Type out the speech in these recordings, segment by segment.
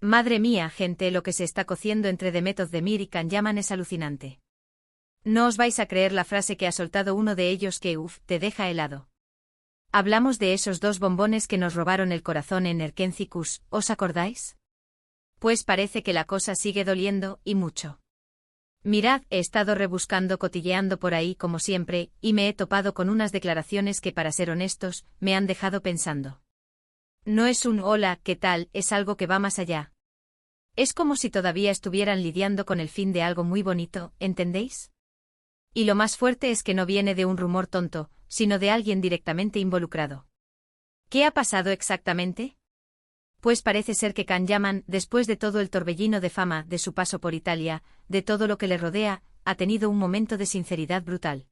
Madre mía, gente, lo que se está cociendo entre Demet Özdemir y Can Yaman es alucinante. No os vais a creer la frase que ha soltado uno de ellos que te deja helado. Hablamos de esos dos bombones que nos robaron el corazón en Erkenci-Kuş, ¿os acordáis? Pues parece que la cosa sigue doliendo, y mucho. Mirad, he estado rebuscando, cotilleando por ahí como siempre, y me he topado con unas declaraciones que, para ser honestos, me han dejado pensando. No es un hola, ¿qué tal?, es algo que va más allá. Es como si todavía estuvieran lidiando con el fin de algo muy bonito, ¿entendéis? Y lo más fuerte es que no viene de un rumor tonto, sino de alguien directamente involucrado. ¿Qué ha pasado exactamente? Pues parece ser que Can Yaman, después de todo el torbellino de fama, de su paso por Italia, de todo lo que le rodea, ha tenido un momento de sinceridad brutal.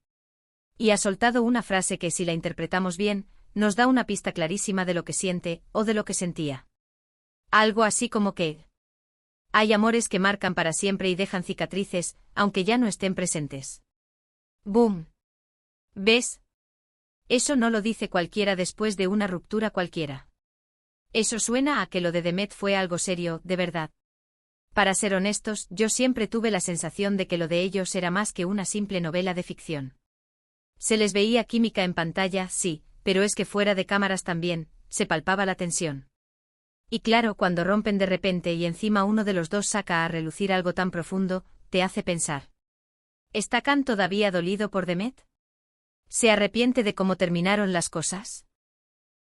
Y ha soltado una frase que, si la interpretamos bien, nos da una pista clarísima de lo que siente, o de lo que sentía. Algo así como que hay amores que marcan para siempre y dejan cicatrices, aunque ya no estén presentes. ¡Boom! ¿Ves? Eso no lo dice cualquiera después de una ruptura cualquiera. Eso suena a que lo de Demet fue algo serio, de verdad. Para ser honestos, yo siempre tuve la sensación de que lo de ellos era más que una simple novela de ficción. Se les veía química en pantalla, sí, pero es que fuera de cámaras también, se palpaba la tensión. Y claro, cuando rompen de repente y encima uno de los dos saca a relucir algo tan profundo, te hace pensar. ¿Está Can todavía dolido por Demet? ¿Se arrepiente de cómo terminaron las cosas?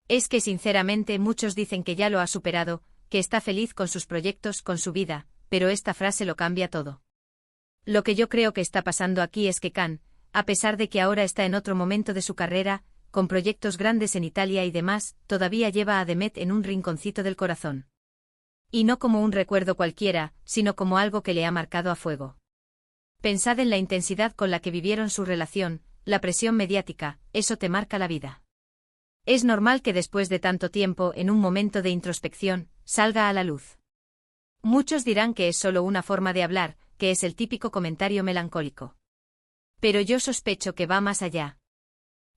Es que sinceramente muchos dicen que ya lo ha superado, que está feliz con sus proyectos, con su vida, pero esta frase lo cambia todo. Lo que yo creo que está pasando aquí es que Can, a pesar de que ahora está en otro momento de su carrera, con proyectos grandes en Italia y demás, todavía lleva a Demet en un rinconcito del corazón. Y no como un recuerdo cualquiera, sino como algo que le ha marcado a fuego. Pensad en la intensidad con la que vivieron su relación, la presión mediática, eso te marca la vida. Es normal que después de tanto tiempo, en un momento de introspección, salga a la luz. Muchos dirán que es solo una forma de hablar, que es el típico comentario melancólico. Pero yo sospecho que va más allá.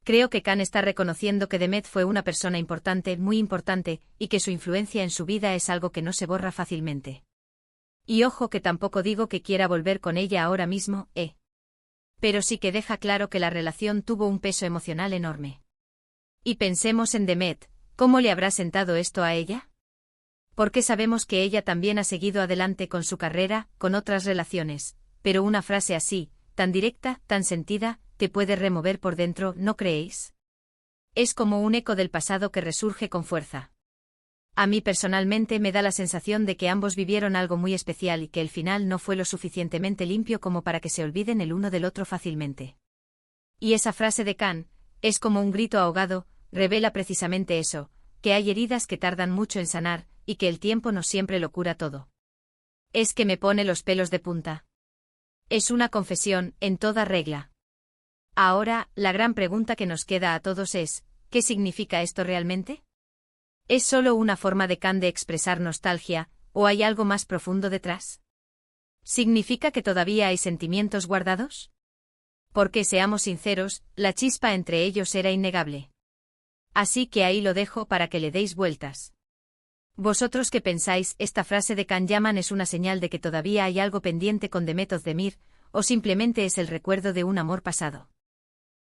Creo que Can está reconociendo que Demet fue una persona importante, muy importante, y que su influencia en su vida es algo que no se borra fácilmente. Y ojo que tampoco digo que quiera volver con ella ahora mismo, Pero sí que deja claro que la relación tuvo un peso emocional enorme. Y pensemos en Demet, ¿cómo le habrá sentado esto a ella? Porque sabemos que ella también ha seguido adelante con su carrera, con otras relaciones, pero una frase así, tan directa, tan sentida, te puede remover por dentro, ¿no creéis? Es como un eco del pasado que resurge con fuerza. A mí personalmente me da la sensación de que ambos vivieron algo muy especial y que el final no fue lo suficientemente limpio como para que se olviden el uno del otro fácilmente. Y esa frase de Can, es como un grito ahogado, revela precisamente eso, que hay heridas que tardan mucho en sanar, y que el tiempo no siempre lo cura todo. Es que me pone los pelos de punta. Es una confesión, en toda regla. Ahora, la gran pregunta que nos queda a todos es, ¿qué significa esto realmente? ¿Es solo una forma de Can de expresar nostalgia, o hay algo más profundo detrás? ¿Significa que todavía hay sentimientos guardados? Porque seamos sinceros, la chispa entre ellos era innegable. Así que ahí lo dejo para que le deis vueltas. ¿Vosotros qué pensáis? ¿Esta frase de Can Yaman es una señal de que todavía hay algo pendiente con Demet Özdemir, o simplemente es el recuerdo de un amor pasado?